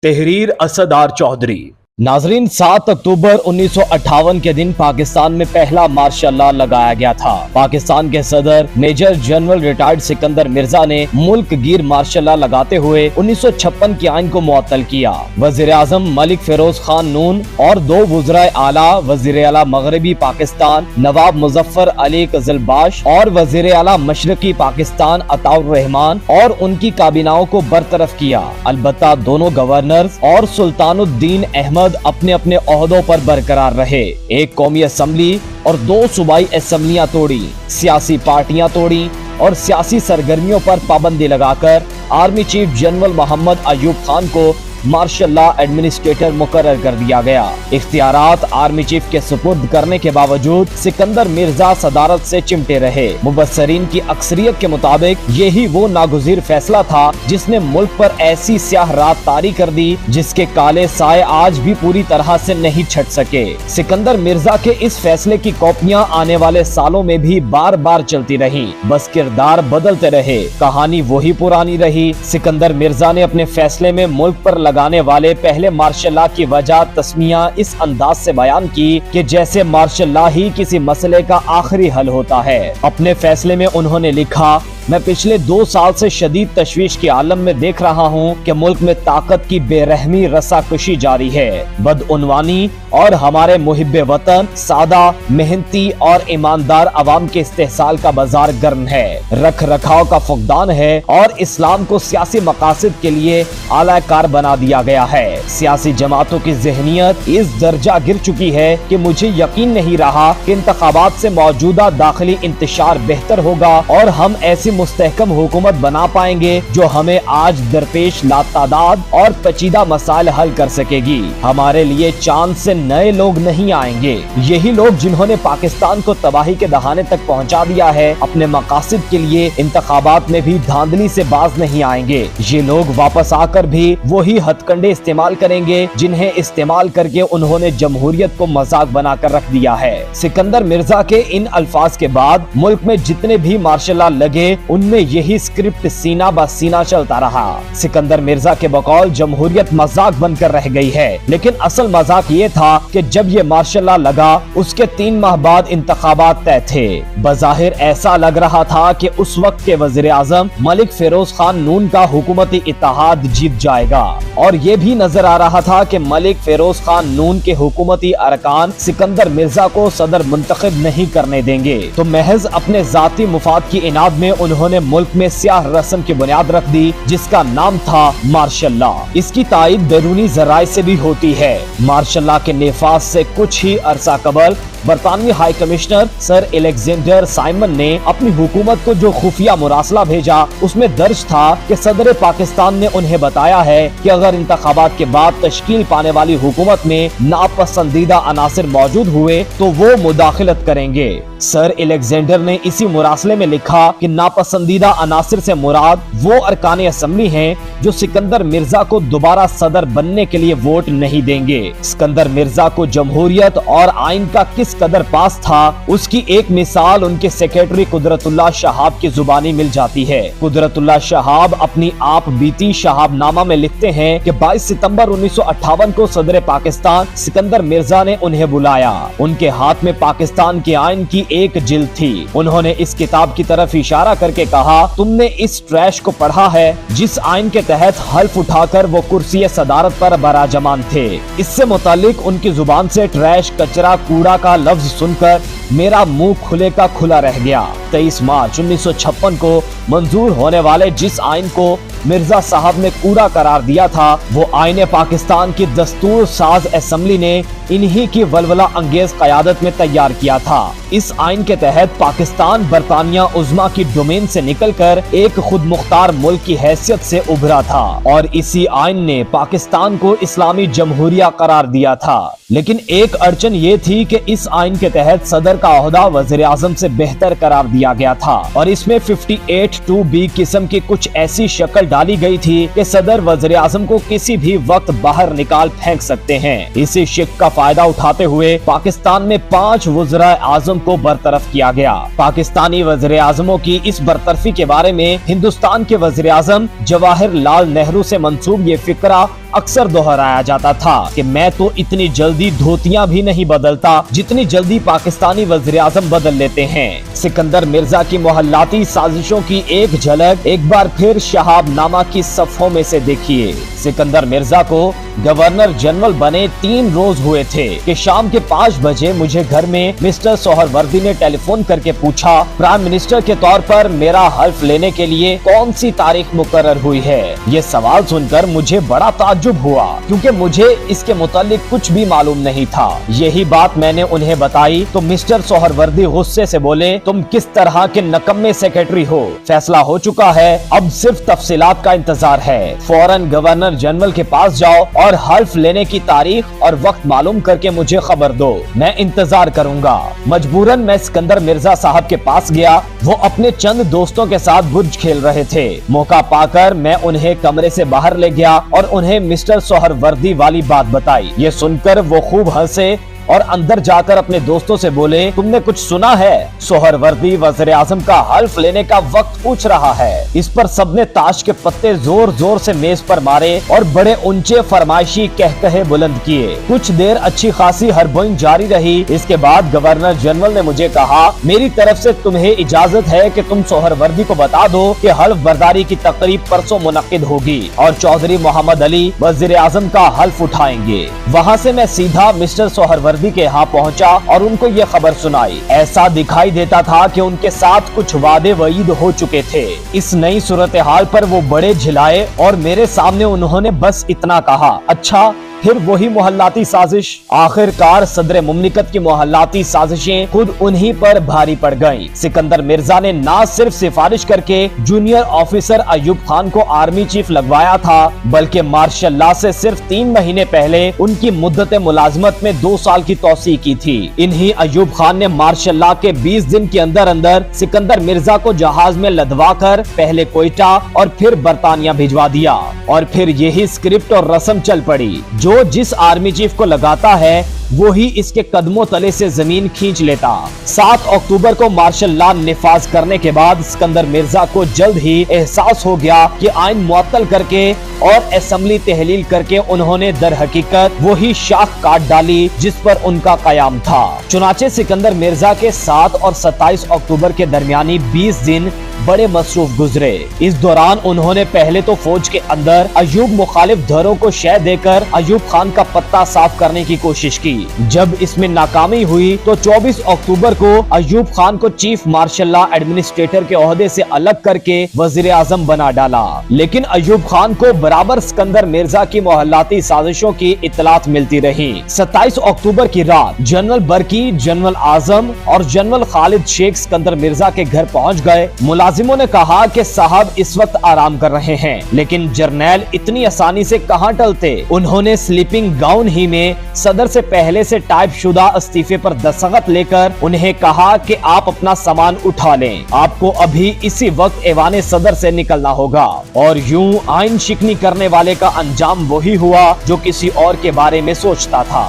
तहरीर असदार चौधरी। नाजरीन, 7 अक्टूबर 1958 के दिन पाकिस्तान में पहला मार्शल लॉ लगाया गया था। पाकिस्तान के सदर major general retired Sikandar Mirza ने मुल्क गिर मार्शल लॉ लगाते हुए 1956 के आइन को मुअत्तल किया। वजीर आजम मलिक फिरोज खान नून और 2 वज़राए आला, वजीर आला मगरबी पाकिस्तान नवाब मुजफ्फर अली कजलबाश और वजीर आला मशरकी पाकिस्तान अताउर रहमान और उनकी काबीनाओं को बरतरफ किया। अलबत्ता दोनों गवर्नर और सुल्तानुद्दीन अहमद अपने अपने ओहदों पर बरकरार रहे। एक कौमी असम्बली और 2 सूबाई असम्बलियां तोड़ी, सियासी पार्टियां तोड़ी और सियासी सरगर्मियों पर पाबंदी लगाकर army chief general Mohammad Ayub Khan को मार्शल लॉ एडमिनिस्ट्रेटर मुकर्रर कर दिया गया। इख्तियारात आर्मी चीफ के सुपुर्द करने के बावजूद सिकंदर मिर्जा सदारत से चिमटे रहे। मुबस्सरीन की अक्सरियत के मुताबिक यही वो नागुज़ीर फैसला था जिसने मुल्क पर ऐसी स्याह रात तारी कर दी जिसके काले साए आज भी पूरी तरह से नहीं छट सके। सिकंदर मिर्जा के इस फैसले की कॉपियां आने वाले सालों में भी बार बार चलती रही, बस किरदार बदलते रहे, कहानी वही पुरानी रही। सिकंदर मिर्जा ने अपने फैसले में मुल्क पर लगाने वाले पहले मार्शल लॉ की वजह तस्मिया इस अंदाज से बयान की कि जैसे मार्शल लॉ ही किसी मसले का आखिरी हल होता है। अपने फैसले में उन्होंने लिखा, मैं पिछले 2 साल से शदीद तशवीश के आलम में देख रहा हूँ कि मुल्क में ताकत की बेरहमी रसाकुशी जारी है। बदउनवानी और हमारे मुहिब्बे वतन सादा मेहनती और ईमानदार अवाम के इस्तेहसाल का बाजार गर्म है, रख रखाव का फुकदान है और इस्लाम को सियासी मकासद के लिए आला कार बना दिया गया है। सियासी जमातों की ज़हनियत इस दर्जा गिर चुकी है कि मुझे यकीन नहीं रहा कि इंतखाबात से मौजूदा दाखिली इंतशार बेहतर होगा और हम ऐसी मुस्तहकम हुकूमत बना पाएंगे जो हमें आज दरपेश लातादाद और पेचीदा मसाइल हल कर सकेगी। हमारे लिए चांद से नए लोग नहीं आएंगे। यही लोग जिन्होंने पाकिस्तान को तबाही के दहाने तक पहुंचा दिया है, अपने मकासद के लिए इंतखाबात में भी धांधली से बाज नहीं आएंगे। ये लोग वापस आकर भी वही हथकंडे इस्तेमाल करेंगे जिन्हें इस्तेमाल करके उन्होंने जमहूरियत को मजाक बनाकर रख दिया है। सिकंदर मिर्जा के इन अल्फाज के बाद मुल्क में जितने भी मार्शल लॉ लगे उनमें यही स्क्रिप्ट सीना ब सीना चलता रहा। सिकंदर मिर्जा के बकौल जमहूरियत मजाक बनकर रह गई है, लेकिन असल मजाक ये था कि जब ये मार्शल लॉ लगा उसके 3 माह बाद इंतखाबात तय थे। बज़ाहिर ऐसा लग रहा था कि उस वक्त के वजीर आजम मलिक फिरोज खान नून का हुकूमती इत्तेहाद जीत जाएगा और ये भी नजर आ रहा था कि मलिक फिरोज खान नून के हुकूमती अरकान सिकंदर मिर्जा को सदर मुंतखब नहीं करने देंगे, तो महज अपने जाती मुफाद की इनाद में उन्होंने मुल्क में स्याह रस्म की बुनियाद रख दी जिसका नाम था मार्शल लॉ। इसकी तायद बैरूनी जराए से भी होती है। मार्शल लॉ के नेफाज से कुछ ही अरसा कबल बरतानवी high commissioner sir Alexander Simon ने अपनी हुकूमत को जो खुफिया मुरासला भेजा उसमें दर्ज था कि सदर पाकिस्तान ने उन्हें बताया है कि अगर इंतखाबात के बाद तश्कील पाने वाली हुकूमत में नापसंदीदा अनासिर मौजूद हुए तो वो मुदाखलत करेंगे। सर अलेक्जेंडर ने इसी मुरासले में लिखा कि नापसंदीदा अनासिर से मुराद वो अरकान असम्बली हैं जो सिकंदर मिर्जा को दोबारा सदर बनने के लिए वोट नहीं देंगे। सिकंदर मिर्जा को जमहूरियत और आइन का किस कदर पास था उसकी एक मिसाल उनके सेक्रेटरी कुदरतुल्लाह शहाब की जुबानी मिल जाती है। कुदरतुल्लाह शहाब अपनी आप बीती शहाबनामा में लिखते हैं कि 22 सितंबर 1958 को सदर पाकिस्तान सिकंदर मिर्जा ने उन्हें बुलाया। उनके हाथ में पाकिस्तान के आइन की एक जिल्द थी। उन्होंने इस किताब की तरफ इशारा करके कहा, तुमने इस ट्रैश को पढ़ा है जिस आइन के तहत हल्फ उठाकर वो कुर्सी सदारत पर बराजमान थे। इससे मुतालिक उनकी जुबान से ट्रैश, कचरा, कूड़ा का लफ्ज सुनकर मेरा मुंह खुले का खुला रह गया। 23 मार्च 1956 को मंजूर होने वाले जिस आइन को मिर्जा साहब ने कूड़ा करार दिया था वो आईने पाकिस्तान की दस्तूर साज असेंबली ने इन्हीं की वलवला अंगेज क़यादत में तैयार किया था। इस आइन के तहत पाकिस्तान बरतानिया उज़्मा की डोमेन से निकलकर एक खुद मुख्तार मुल्क की हैसियत से उभरा था और इसी आइन ने पाकिस्तान को इस्लामी जमहूरिया करार दिया था। लेकिन एक अड़चन ये थी कि इस आइन के तहत सदर का ओहदा वज़ीर आज़म से बेहतर करार दिया गया था और इसमें 58(2)B किस्म की कुछ ऐसी शक्ल डाली गई थी कि सदर वज़ीर आज़म को किसी भी वक्त बाहर निकाल फेंक सकते हैं। इसी शिक का फायदा उठाते हुए पाकिस्तान में 5 वज़ीर आज़म को बरतरफ किया गया। पाकिस्तानी वज़ीर आज़मों की इस बरतरफी के बारे में हिंदुस्तान के वज़ीर आज़म जवाहर लाल नेहरू से मंसूब ये फिक्रा अक्सर दोहराया जाता था कि मैं तो इतनी जल्दी धोतियां भी नहीं बदलता जितनी जल्दी पाकिस्तानी वज़ीर आज़म बदल लेते हैं। सिकंदर मिर्जा की मोहल्लाती साजिशों की एक झलक एक बार फिर शहाबनामा की सफ़ों में से देखिए। सिकंदर मिर्जा को गवर्नर जनरल बने 3 रोज हुए थे कि शाम के 5 बजे मुझे घर में मिस्टर सोहरवर्दी ने टेलीफोन करके पूछा, प्राइम मिनिस्टर के तौर पर मेरा हल्फ लेने के लिए कौन सी तारीख मुकर्रर हुई है। ये सवाल सुनकर मुझे बड़ा ताज्जुब हुआ क्योंकि मुझे इसके मुतालिक कुछ भी मालूम नहीं था। यही बात मैंने उन्हें बताई तो मिस्टर सोहरवर्दी गुस्से से बोले, तुम किस तरह के नकम्मे सेक्रेटरी हो, फैसला हो चुका है, अब सिर्फ तफसीलात का इंतजार है। फौरन गवर्नर जनरल के पास जाओ और हल्फ लेने की तारीख और वक्त मालूम करके मुझे खबर दो, मैं इंतजार करूंगा। मजबूरन मैं सिकंदर मिर्जा साहब के पास गया। वो अपने चंद दोस्तों के साथ बुर्ज खेल रहे थे। मौका पाकर मैं उन्हें कमरे से बाहर ले गया और उन्हें मिस्टर सोहरवर्दी वाली बात बताई। ये सुनकर वो खूब हंसे और अंदर जाकर अपने दोस्तों से बोले, तुमने कुछ सुना है? सोहरवर्दी वज़ीर आज़म का हल्फ लेने का वक्त पूछ रहा है। इस पर सबने ताश के पत्ते जोर जोर से मेज पर मारे और बड़े ऊंचे फरमाइशी कहकहे बुलंद किए। कुछ देर अच्छी खासी हरबोइंग जारी रही। इसके बाद गवर्नर जनरल ने मुझे कहा, मेरी तरफ से तुम्हें इजाजत है कि तुम सोहरवर्दी को बता दो कि हल्फ बर्दारी की तकरीब परसों मुनक्किद होगी और चौधरी मोहम्मद अली वज़ीर आज़म का हल्फ उठाएंगे। वहाँ से मैं सीधा मिस्टर सोहरवर्दी के यहाँ पहुँचा और उनको ये खबर सुनाई। ऐसा दिखाई देता था कि उनके साथ कुछ वादे वईद हो चुके थे। इस नई सूरत हाल पर वो बड़े झिलाए और मेरे सामने उन्होंने बस इतना कहा, अच्छा फिर वही मोहल्लाती साजिश। आखिरकार सदर मुमलिकत की मोहल्लाती साजिशें खुद उन्हीं पर भारी पड़ गईं। सिकंदर मिर्जा ने ना सिर्फ सिफारिश करके जूनियर ऑफिसर अयूब खान को आर्मी चीफ लगवाया था, बल्कि मार्शल लॉ से सिर्फ 3 महीने पहले उनकी मुद्दत मुलाजमत में 2 साल की तौसीह की थी। इन्हीं अयूब खान ने मार्शल लॉ के 20 दिन के अंदर अंदर सिकंदर मिर्जा को जहाज में लदवा कर पहले कोयटा और फिर बरतानिया भिजवा दिया। और फिर यही स्क्रिप्ट और रस्म चल पड़ी। जो जिस आर्मी चीफ को लगाता है वो ही इसके कदमों तले से जमीन खींच लेता। 7 अक्टूबर को मार्शल लॉ निफाज करने के बाद सिकंदर मिर्जा को जल्द ही एहसास हो गया कि आइन मुअत्तल करके और असेंबली तहलील करके उन्होंने दर हकीकत वही शाख काट डाली जिस पर उनका कयाम था। चुनाचे सिकंदर मिर्जा के 7 और 27 अक्टूबर के दरमियानी 20 दिन बड़े मसरूफ गुजरे। इस दौरान उन्होंने पहले तो फौज के अंदर अयूब मुखालिफ धरों को शह देकर अयूब खान का पत्ता साफ करने की कोशिश की। जब इसमें नाकामी हुई तो 24 अक्टूबर को अयूब खान को चीफ मार्शल लॉ एडमिनिस्ट्रेटर के ओहदे से अलग करके वजीर आजम बना डाला। लेकिन अयूब खान को बराबर सिकंदर मिर्जा की मोहल्लाती साजिशों की इतलात मिलती रही। 27 अक्टूबर की रात जनरल बरकी, जनरल आजम और जनरल खालिद शेख सिकंदर मिर्जा के घर पहुँच गए। मुलाजिमों ने कहा कि साहब इस वक्त आराम कर रहे हैं, लेकिन जर्नैल इतनी आसानी से कहां टलते। उन्होंने स्लीपिंग गाउन ही में सदर से पहले से टाइप शुदा इस्तीफे पर दस्तखत लेकर उन्हें कहा कि आप अपना सामान उठा लें, आपको अभी इसी वक्त ऐवान सदर से निकलना होगा। और यूं आइन शिकनी करने वाले का अंजाम वही हुआ जो किसी और के बारे में सोचता था।